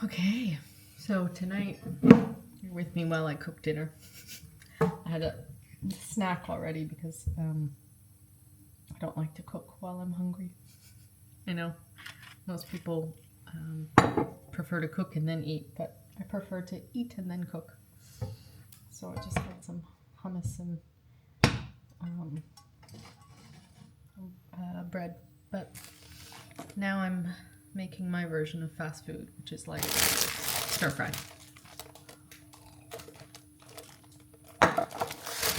Okay, so tonight you're with me while I cook dinner. I had a snack already because I don't like to cook while I'm hungry. I know most people prefer to cook and then eat, but I prefer to eat and then cook. So I just had some hummus and bread, but now I'm making my version of fast food, which is like stir fry.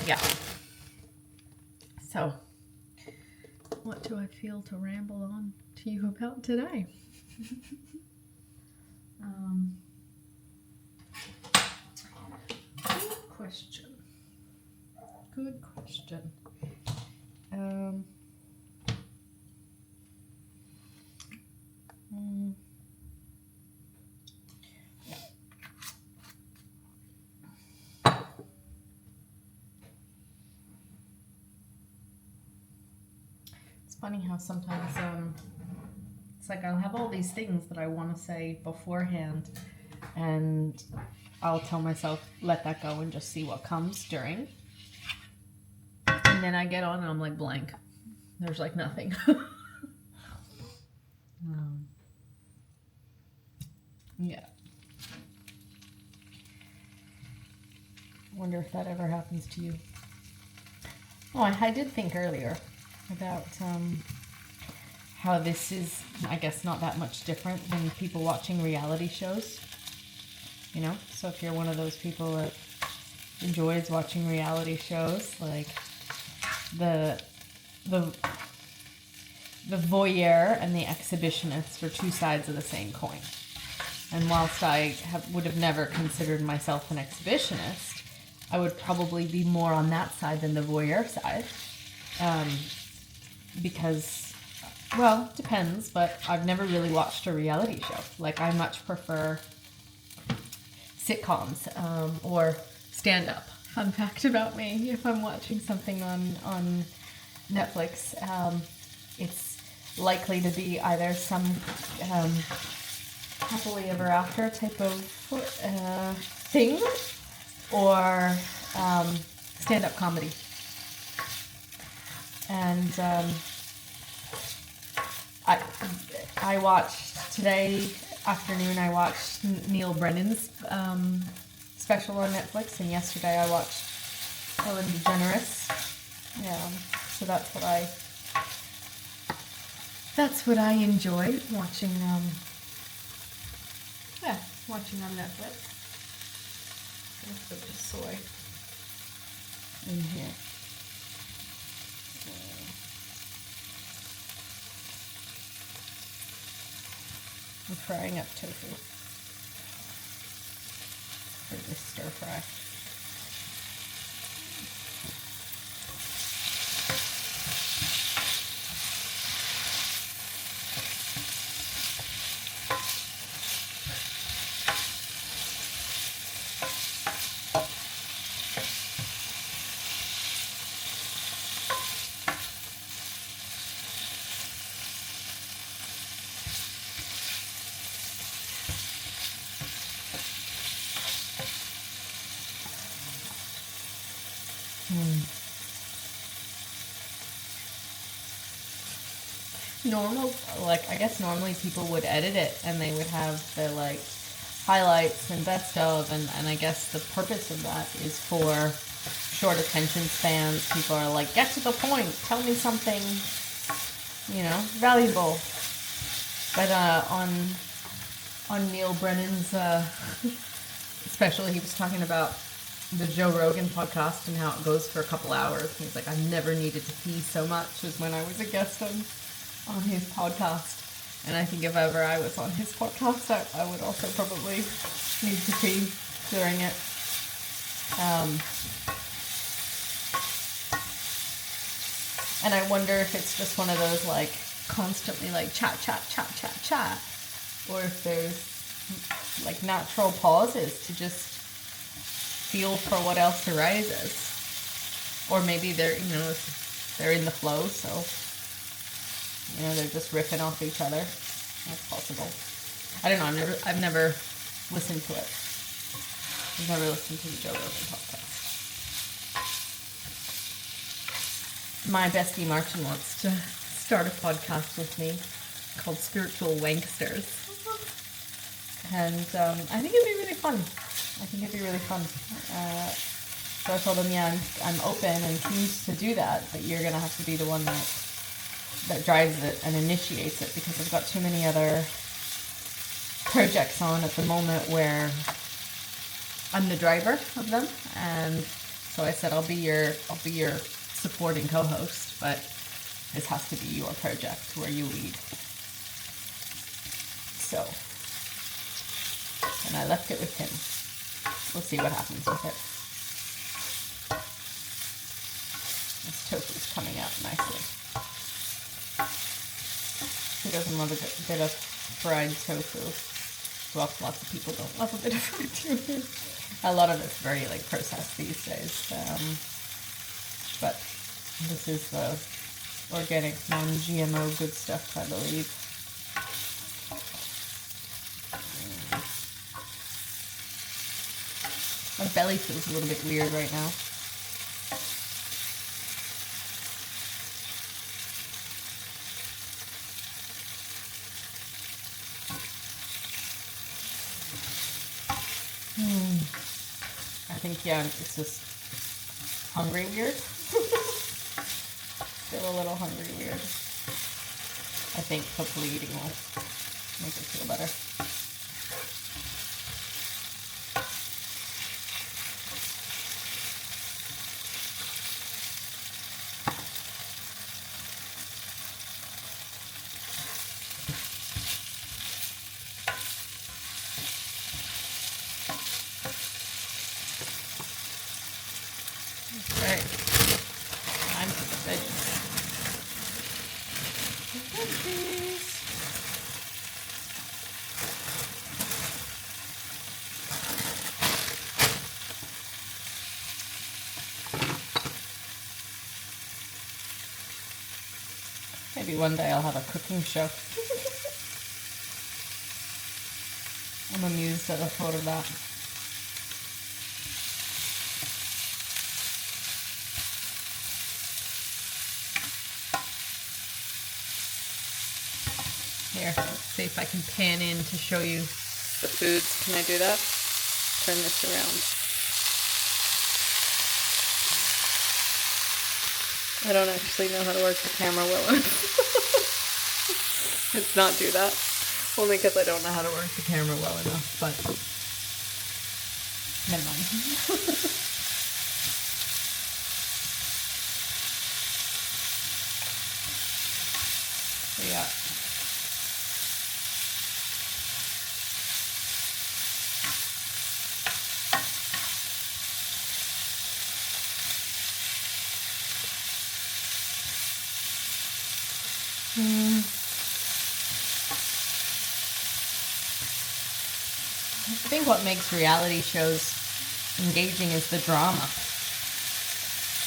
Yeah. So, what do I feel to ramble on to you about today? Good question. Good question. It's funny how sometimes it's like I'll have all these things that I want to say beforehand, and I'll tell myself, let that go and just see what comes during. And then I get on and I'm like blank. There's like nothing. Yeah. Wonder if that ever happens to you. Oh, I did think earlier about how this is, I guess, not that much different than people watching reality shows. You know, so if you're one of those people that enjoys watching reality shows, like the voyeur and the exhibitionist are two sides of the same coin. And whilst I would have never considered myself an exhibitionist, I would probably be more on that side than the voyeur side. Because, well, depends, but I've never really watched a reality show. Like, I much prefer sitcoms or stand-up. Fun fact about me, if I'm watching something on Netflix, it's likely to be either some happily ever after type of thing, or stand-up comedy. And I watched today afternoon, I watched Neil Brennan's special on Netflix, and yesterday I watched Ellen DeGeneres. So that's what I enjoy watching. Watching on Netflix. Let's put the soy in here. I'm frying up tofu for this stir fry. I guess normally people would edit it and they would have the like highlights and best of, and I guess the purpose of that is for short attention spans. People are like, get to the point, tell me something, valuable. But on Neil Brennan's special, he was talking about the Joe Rogan podcast and how it goes for a couple hours. He's like, I've never needed to pee so much as when I was a guest on his podcast. And I think if ever I was on his podcast, I would also probably need to pee during it. And I wonder if it's just one of those like constantly like chat, or if there's like natural pauses to just feel for what else arises. Or maybe they're in the flow, so they're just riffing off each other. That's possible. I don't know. I've never listen to it. I've never listened to the Joe Rogan podcast. My bestie Martin wants to start a podcast with me called Spiritual Wanksters. And I think it'd be really fun. So I told him, yeah, I'm open and keen to do that, but you're going to have to be the one that drives it and initiates it, because I've got too many other projects on at the moment where I'm the driver of them. And so I said, I'll be your supporting co-host, but this has to be your project where you lead. So, and I left it with him. We'll see what happens with it. This tofu's coming out nicely. Who doesn't love a bit of fried tofu? Well, lots of people don't love a bit of fried tofu. A lot of it's very processed these days. But this is the organic, non-GMO good stuff, I believe. My belly feels a little bit weird right now. I think, yeah, it's just hungry weird. Feel a little hungry weird. I think hopefully eating will make it feel better. Right. I'm veggies. Maybe one day I'll have a cooking show. I'm amused at the thought of that. Here, let's see if I can pan in to show you the foods. Can I do that? Turn this around. I don't actually know how to work the camera well enough. Let's not do that. Only because I don't know how to work the camera well enough, but never mind. Yeah. I think what makes reality shows engaging is the drama.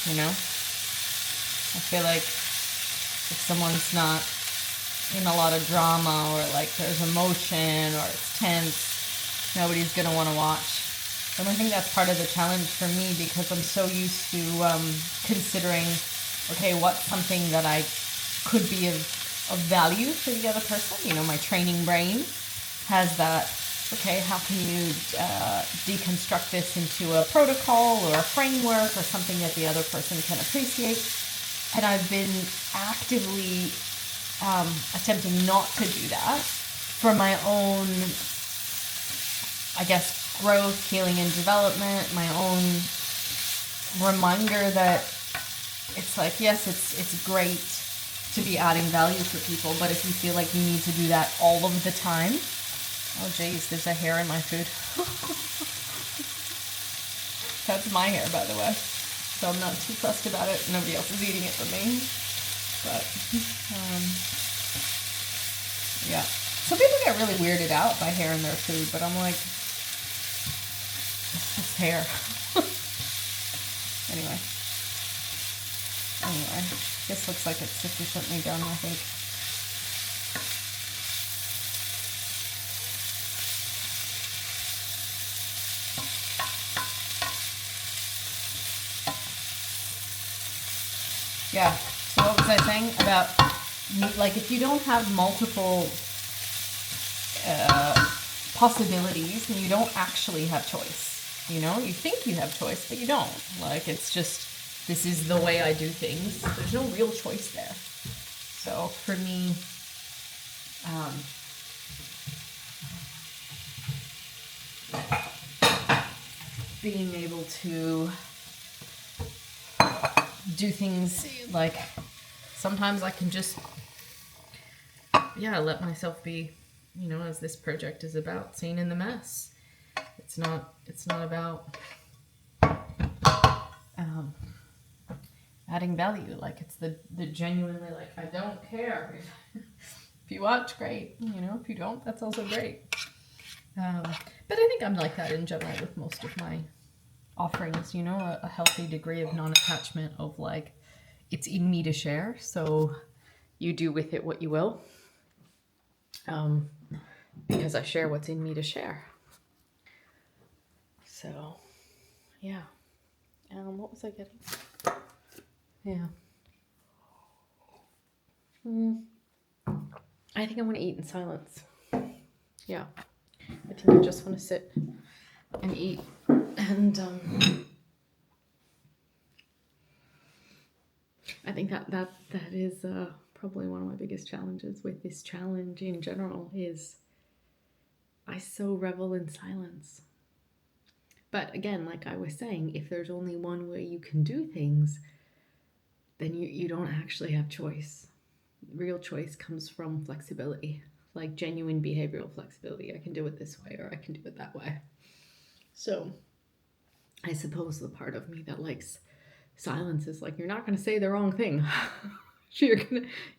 You know? I feel like if someone's not in a lot of drama, or there's emotion, or it's tense, nobody's going to want to watch. And I think that's part of the challenge for me, because I'm so used to considering, okay, what's something that I could be of value to the other person. You know, my training brain has that, okay, how can you deconstruct this into a protocol or a framework or something that the other person can appreciate. And I've been actively attempting not to do that for my own, I guess, growth, healing, and development, my own reminder that it's yes, it's great to be adding value for people, but if you feel like you need to do that all of the time, oh geez, there's a hair in my food. That's my hair, by the way, so I'm not too fussed about it. Nobody else is eating it but me. But yeah, some people get really weirded out by hair in their food, but I'm like, it's just hair. Anyway, this looks like it's sufficiently done, I think. Yeah. So what was I saying about, like, if you don't have multiple possibilities, then you don't actually have choice. You know, you think you have choice, but you don't. Like, it's just, this is the way I do things. There's no real choice there. So for me, being able to do things, like, sometimes I can just, let myself be, you know, as this project is about, seen in the mess. It's not about adding value. Like, it's the genuinely, like, I don't care. If you watch, great. You know, if you don't, that's also great. But I think I'm like that in general with most of my offerings, you know, a healthy degree of non-attachment of, like, it's in me to share, so you do with it what you will. Because I share what's in me to share. So, yeah. What was I getting? Yeah. I think I want to eat in silence. Yeah. I think I just want to sit and eat. And I think that is probably one of my biggest challenges with this challenge in general is I so revel in silence. But again, like I was saying, if there's only one way you can do things, then you don't actually have choice. Real choice comes from flexibility, like genuine behavioral flexibility. I can do it this way or I can do it that way. So I suppose the part of me that likes silence is like, you're not going to say the wrong thing. You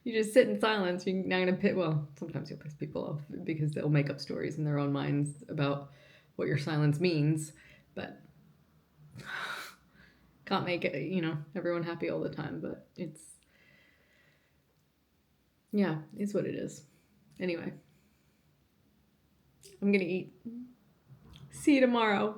just sit in silence. You're not going to sometimes you'll piss people off because they'll make up stories in their own minds about what your silence means, but can't make it, you know, everyone happy all the time, but it's what it is. Anyway, I'm going to eat. See you tomorrow.